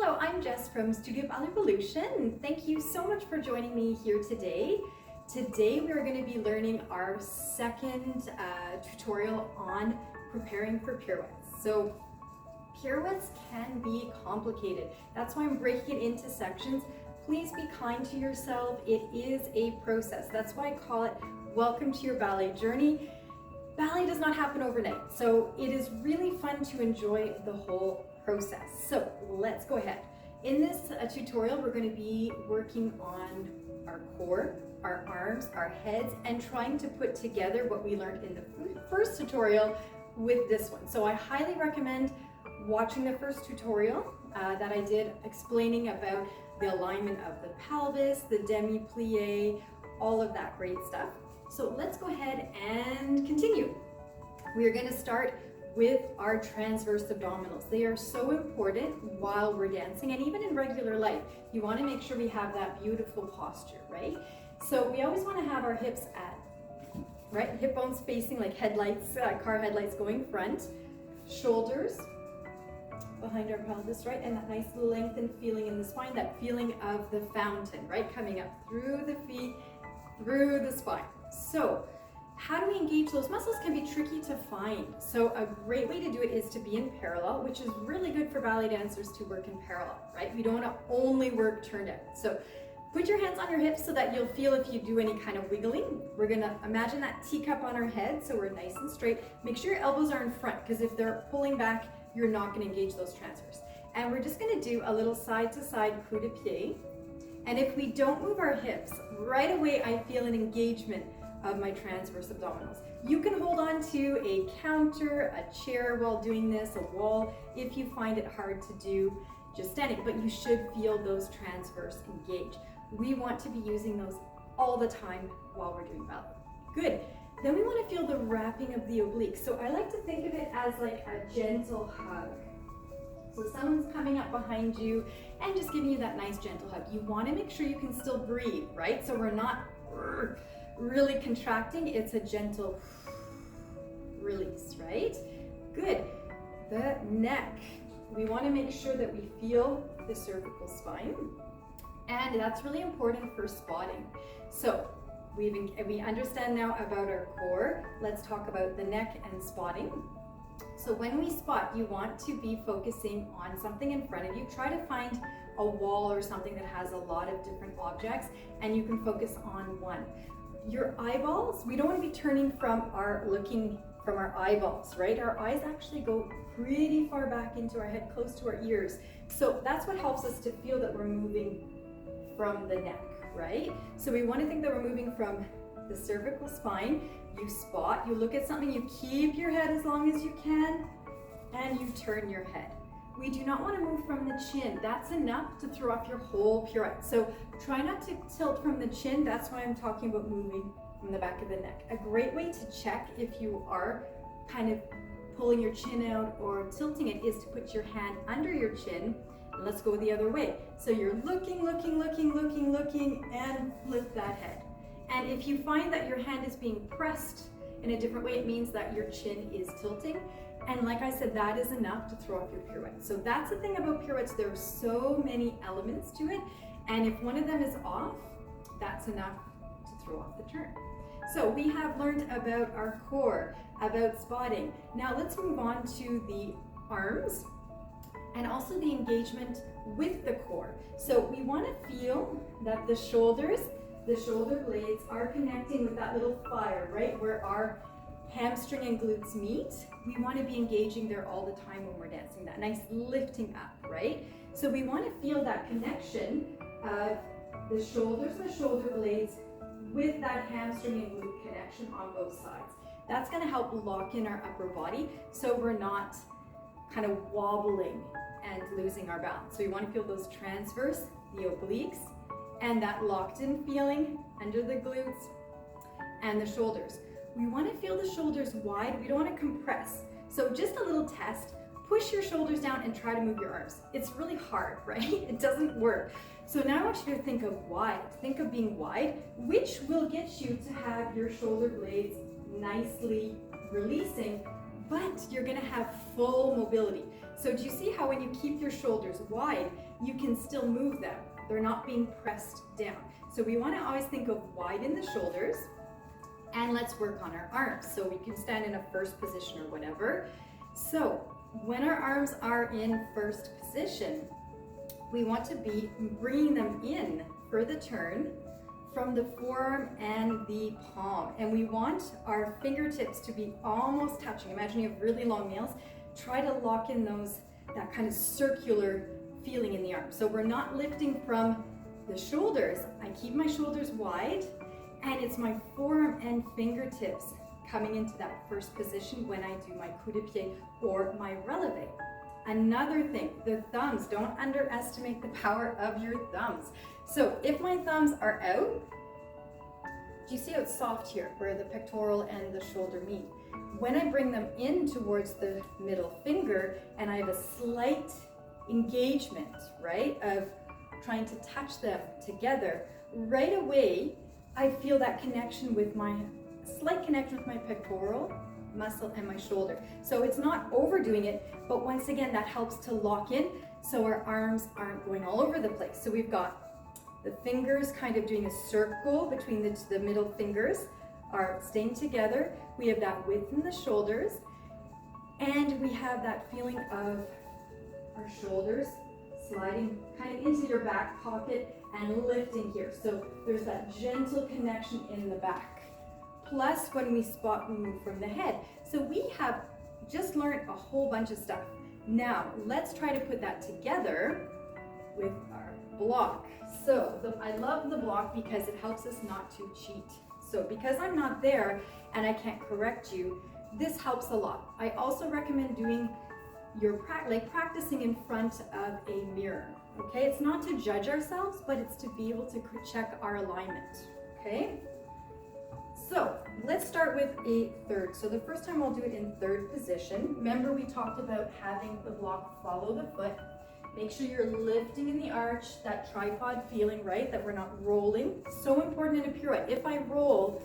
Hello, I'm Jess from Studio Ballet Revolution. Thank you so much for joining me here today. Today we're going to be learning our second tutorial on preparing for pirouettes. So pirouettes can be complicated. That's why I'm breaking it into sections. Please be kind to yourself. It is a process. That's why I call it Welcome to Your Ballet Journey. Ballet does not happen overnight, so it is really fun to enjoy the whole process. So let's go ahead. In this tutorial, we're going to be working on our core, our arms, our heads, and trying to put together what we learned in the first tutorial with this one. So I highly recommend watching the first tutorial that I did explaining about the alignment of the pelvis, the demi-plie, all of that great stuff. So let's go ahead and continue. We are going to start with our transverse abdominals. They are so important while we're dancing and even in regular life. You want to make sure we have that beautiful posture, right? So we always want to have our hips at, right? Hip bones facing like headlights, car headlights going front, shoulders behind our pelvis, right? And that nice lengthened feeling in the spine, that feeling of the fountain, right? Coming up through the feet, through the spine. So how do we engage those muscles can be tricky to find. So a great way to do it is to be in parallel, which is really good for ballet dancers to work in parallel, right? We don't want to only work turned out. So put your hands on your hips so that you'll feel if you do any kind of wiggling. We're going to imagine that teacup on our head so we're nice and straight. Make sure your elbows are in front because if they're pulling back, you're not going to engage those transfers. And we're just going to do a little side to side coup de pied. And if we don't move our hips, right away I feel an engagement of my transverse abdominals. You can hold on to a counter, a chair while doing this, a wall, if you find it hard to do just standing, but you should feel those transverse engage. We want to be using those all the time while we're doing ballet. Good. Then we want to feel the wrapping of the obliques. So I like to think of it as like a gentle hug. So someone's coming up behind you and just giving you that nice gentle hug. You want to make sure you can still breathe, right? So we're not really contracting, it's a gentle release, right? Good. The neck. We want to make sure that we feel the cervical spine, and that's really important for spotting. So we understand now about our core. Let's talk about the neck and spotting. So when we spot, you want to be focusing on something in front of you. Try to find a wall or something that has a lot of different objects, and you can focus on one. Your eyeballs, we don't want to be turning looking from our eyeballs, right? Our eyes actually go pretty far back into our head, close to our ears. So that's what helps us to feel that we're moving from the neck, right? So we want to think that we're moving from the cervical spine. You spot, you look at something, you keep your head as long as you can, and you turn your head. We do not want to move from the chin. That's enough to throw off your whole pirouette. So try not to tilt from the chin. That's why I'm talking about moving from the back of the neck. A great way to check if you are kind of pulling your chin out or tilting it is to put your hand under your chin. And let's go the other way. So you're looking, and flip that head. And if you find that your hand is being pressed in a different way, it means that your chin is tilting. And like I said, that is enough to throw off your pirouette. So that's the thing about pirouettes. There are so many elements to it. And if one of them is off, that's enough to throw off the turn. So we have learned about our core, about spotting. Now let's move on to the arms and also the engagement with the core. So we want to feel that the shoulder blades are connecting with that little fire, right? Where our hamstring and glutes meet. We want to be engaging there all the time when we're dancing, that nice lifting up, right? So we want to feel that connection of the shoulders and the shoulder blades with that hamstring and glute connection on both sides. That's going to help lock in our upper body so we're not kind of wobbling and losing our balance. So we want to feel those transverse, the obliques, and that locked in feeling under the glutes and the shoulders. We want to feel the shoulders wide. We don't want to compress. So just a little test, push your shoulders down and try to move your arms. It's really hard, right? It doesn't work. So now I want you to think of wide. Think of being wide, which will get you to have your shoulder blades nicely releasing, but you're going to have full mobility. So do you see how when you keep your shoulders wide, you can still move them? They're not being pressed down. So we want to always think of wide in the shoulders, and let's work on our arms. So we can stand in a first position or whatever. So when our arms are in first position, we want to be bringing them in for the turn from the forearm and the palm. And we want our fingertips to be almost touching. Imagine you have really long nails. Try to lock in that kind of circular feeling in the arm. So we're not lifting from the shoulders. I keep my shoulders wide, and it's my forearm and fingertips coming into that first position when I do my coup de pied or my releve. Another thing, the thumbs. Don't underestimate the power of your thumbs. So if my thumbs are out, do you see how it's soft here where the pectoral and the shoulder meet? When I bring them in towards the middle finger and I have a slight engagement, right, of trying to touch them together, right away I feel that connection with slight connection with my pectoral muscle and my shoulder. So it's not overdoing it, but once again that helps to lock in so our arms aren't going all over the place. So we've got the fingers kind of doing a circle between the middle fingers are staying together. We have that width in the shoulders, and we have that feeling of our shoulders sliding kind of into your back pocket and lifting here. So there's that gentle connection in the back. Plus when we move from the head. So we have just learned a whole bunch of stuff. Now let's try to put that together with our block. So I love the block because it helps us not to cheat. So because I'm not there and I can't correct you, this helps a lot. I also recommend doing practicing in front of a mirror. Okay, it's not to judge ourselves, but it's to be able to check our alignment. Okay, so let's start with a third. So the first time I'll do it in third position. Remember we talked about having the block follow the foot. Make sure you're lifting in the arch, that tripod feeling, right? That we're not rolling. So important in a pirouette. If I roll,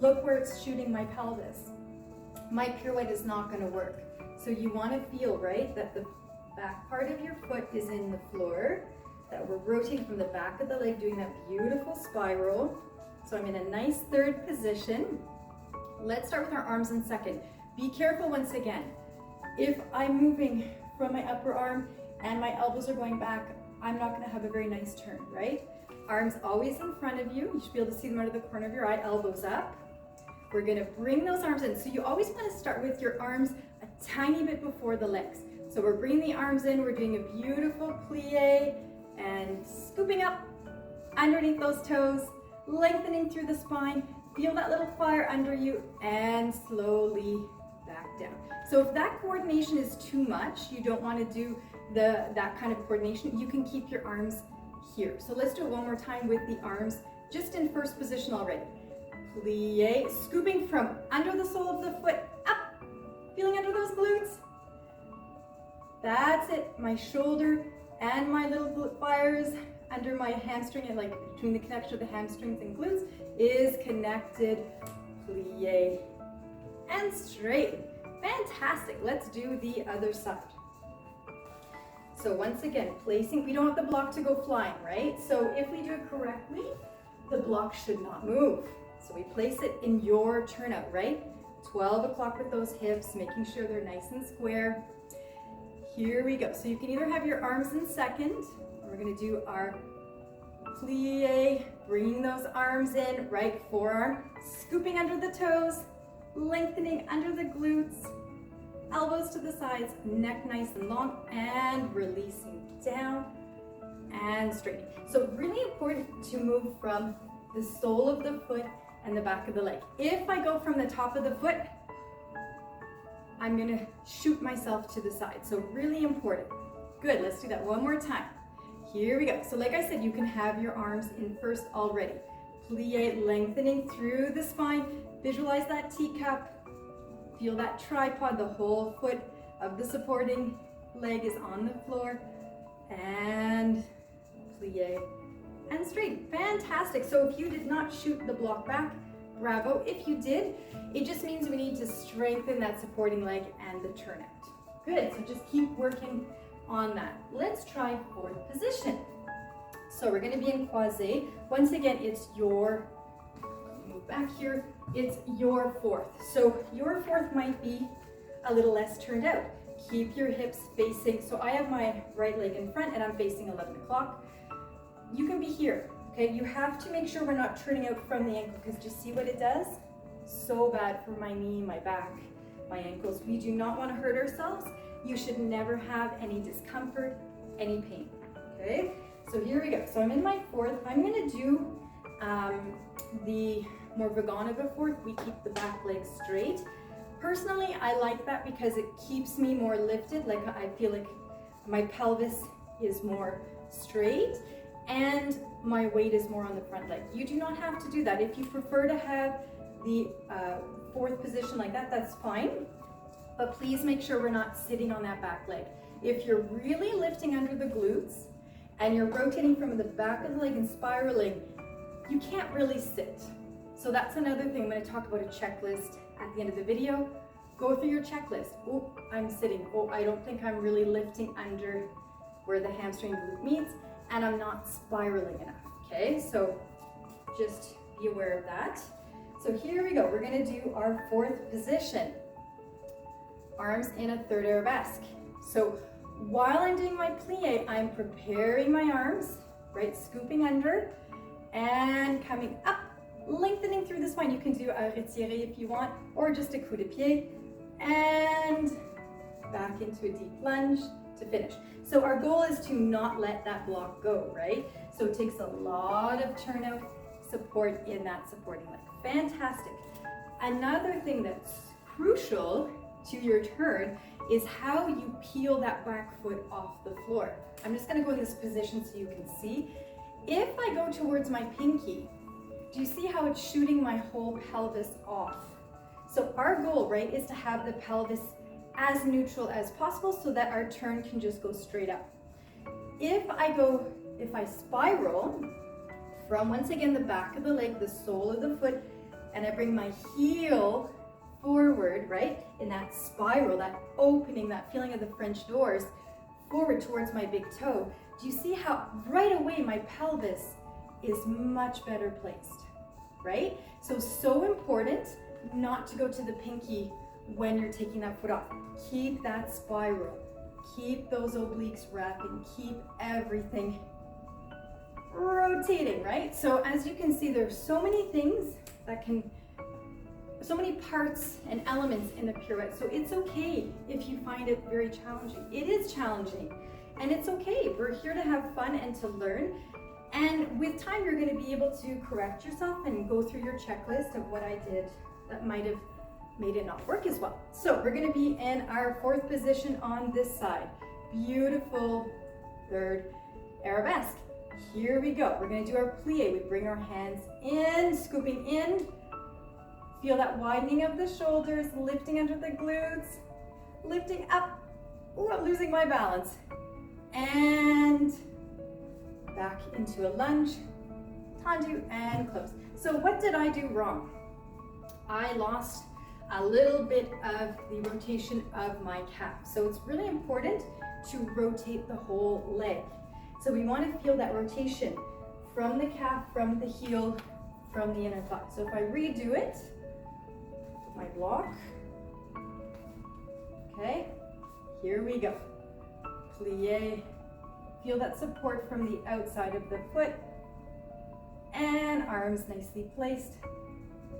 look where it's shooting my pelvis. My pirouette is not going to work. So you want to feel, right, that the back part of your foot is in the floor, that we're rotating from the back of the leg, doing that beautiful spiral. So I'm in a nice third position. Let's start with our arms in second. Be careful once again. If I'm moving from my upper arm and my elbows are going back, I'm not going to have a very nice turn, right? Arms always in front of you. You should be able to see them out of the corner of your eye, elbows up. We're going to bring those arms in. So you always want to start with your arms a tiny bit before the legs. So we're bringing the arms in, we're doing a beautiful plie and scooping up underneath those toes, lengthening through the spine. Feel that little fire under you and slowly back down. So if that coordination is too much, you don't want to do that kind of coordination, you can keep your arms here. So let's do it one more time with the arms just in first position already. Plie, scooping from under the sole of the foot up, feeling under those glutes. That's it, my shoulder and my little glute fires under my hamstring, and like between the connection of the hamstrings and glutes is connected. Plie and straight. Fantastic. Let's do the other side. So once again, placing, we don't want the block to go flying, right? So if we do it correctly, the block should not move. So we place it in your turnout, right? 12 o'clock with those hips, making sure they're nice and square. Here we go. So you can either have your arms in second, or we're going to do our plie, bringing those arms in, right forearm, scooping under the toes, lengthening under the glutes, elbows to the sides, neck nice and long, and releasing down and straightening. So really important to move from the sole of the foot and the back of the leg. If I go from the top of the foot, I'm gonna shoot myself to the side. So really important. Good, let's do that one more time. Here we go. So like I said, you can have your arms in first already. Plie, lengthening through the spine. Visualize that teacup. Feel that tripod, the whole foot of the supporting leg is on the floor. And plie and straight. Fantastic. So if you did not shoot the block back, bravo. If you did, it just means we need to strengthen that supporting leg and the turnout. Good, so just keep working on that. Let's try fourth position. So we're gonna be in croisé. Once again, it's your, move back here, it's your fourth. So your fourth might be a little less turned out. Keep your hips facing, so I have my right leg in front and I'm facing 11 o'clock. You can be here, okay? You have to make sure we're not turning out from the ankle, because do you see what it does? So bad for my knee, my back, my ankles. We do not want to hurt ourselves. You should never have any discomfort, any pain, okay? So here we go. So I'm in my fourth. I'm gonna do the more vagon of a fourth. We keep the back leg straight. Personally, I like that because it keeps me more lifted. Like I feel like my pelvis is more straight and my weight is more on the front leg. You do not have to do that. If you prefer to have the fourth position like that, that's fine. But please make sure we're not sitting on that back leg. If you're really lifting under the glutes and you're rotating from the back of the leg and spiraling, you can't really sit. So that's another thing. I'm going to talk about a checklist at the end of the video. Go through your checklist. Oh, I'm sitting. Oh, I don't think I'm really lifting under where the hamstring glute meets, and I'm not spiraling enough. Okay, so just be aware of that. So here we go. We're going to do our fourth position. Arms in a third arabesque. So while I'm doing my plie, I'm preparing my arms, right? Scooping under and coming up, lengthening through the spine. You can do a retiré if you want, or just a coup de pied, and back into a deep lunge to finish. So our goal is to not let that block go, right? So it takes a lot of turnout support in that supporting leg. Fantastic. Another thing that's crucial to your turn is how you peel that back foot off the floor. I'm just going to go in this position so you can see. If I go towards my pinky, do you see how it's shooting my whole pelvis off? So our goal, right, is to have the pelvis as neutral as possible so that our turn can just go straight up. If I spiral from, once again, the back of the leg, the sole of the foot, and I bring my heel forward, right, in that spiral, that opening, that feeling of the French doors, forward towards my big toe, do you see how right away my pelvis is much better placed, right? So important not to go to the pinky when you're taking that foot off. Keep that spiral, keep those obliques wrapping, keep everything rotating, right? So as you can see, there's so many things so many parts and elements in the pirouette. So it's okay if you find it very challenging. It is challenging, and it's okay. We're here to have fun and to learn. And with time, you're going to be able to correct yourself and go through your checklist of what I did that might have made it not work as well. So we're going to be in our fourth position on this side. Beautiful third arabesque. Here we go. We're going to do our plie. We bring our hands in, scooping in. Feel that widening of the shoulders, lifting under the glutes, lifting up. Oh, I'm losing my balance. And back into a lunge, tendu, and close. So what did I do wrong? I lost a little bit of the rotation of my calf. So it's really important to rotate the whole leg. So we want to feel that rotation from the calf, from the heel, from the inner thigh. So if I redo it, my block, okay, here we go. Plie, feel that support from the outside of the foot, and arms nicely placed,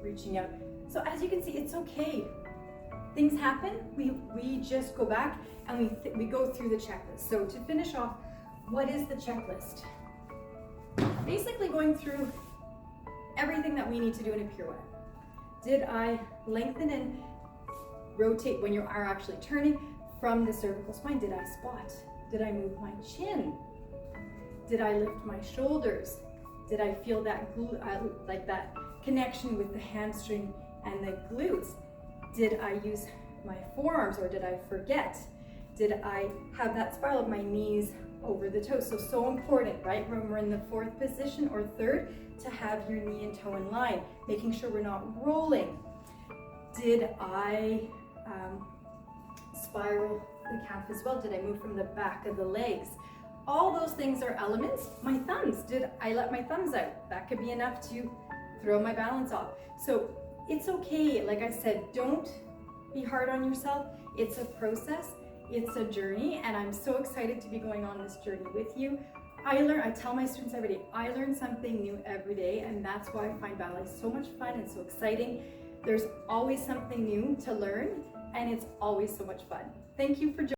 reaching out. So as you can see, it's okay. Things happen, we just go back and we go through the checklist. So to finish off, what is the checklist? Basically going through everything that we need to do in a pirouette. Did I lengthen and rotate when you are actually turning from the cervical spine? Did I spot? Did I move my chin? Did I lift my shoulders? Did I feel that like that connection with the hamstring and the glutes? Did I use my forearms, or did I forget? Did I have that spiral of my knees over the toes? So important, right? When we're in the fourth position or third, to have your knee and toe in line, making sure we're not rolling. Did I spiral the calf as well? Did I move from the back of the legs? All those things are elements. My thumbs, did I let my thumbs out? That could be enough to throw my balance off. So it's okay, like I said, don't be hard on yourself. It's a process, it's a journey, and I'm so excited to be going on this journey with you. I tell my students every day, I learn something new every day, and that's why I find ballet so much fun and so exciting. There's always something new to learn, and it's always so much fun. Thank you for joining.